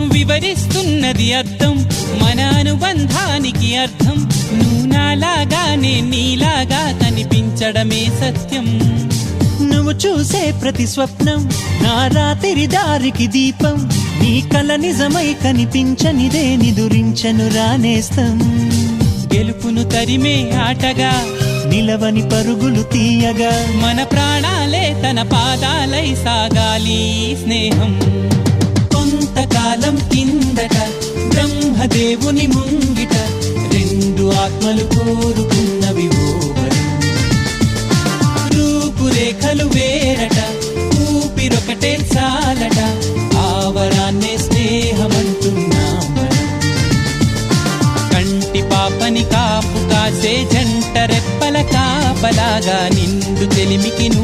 వివరిస్తున్నది అర్థం మన అనుబంధానికి అర్థం. నువ్వు నాలాగానే నీలాగా కనిపించడమే సత్యం. నువ్వు చూసే ప్రతి స్వప్నం నా రాత్రి దారికి దీపం. నీ కల నిజమై కనిపించనిదే నిదురించను రానేస్తం. గెలుపును తరిమే ఆటగా నిలవని పరుగులు తీయగా మన ప్రాణాలే తన పాదాలై సాగాలి స్నేహం. కొంతకాలం కిందట బ్రహ్మదేవుని ముంగిట రెండు ఆత్మలు కోరుకున్నవి ఓవరం. రూపురేఖలు వేరట ఊపిరొకటే చాలట ఆవరాన్నే స్నేహమంటున్నాం మనం. కంటి పాపని కాపు కాసే జంట రెప్పల కాపలాగా నిండు తెలిమికి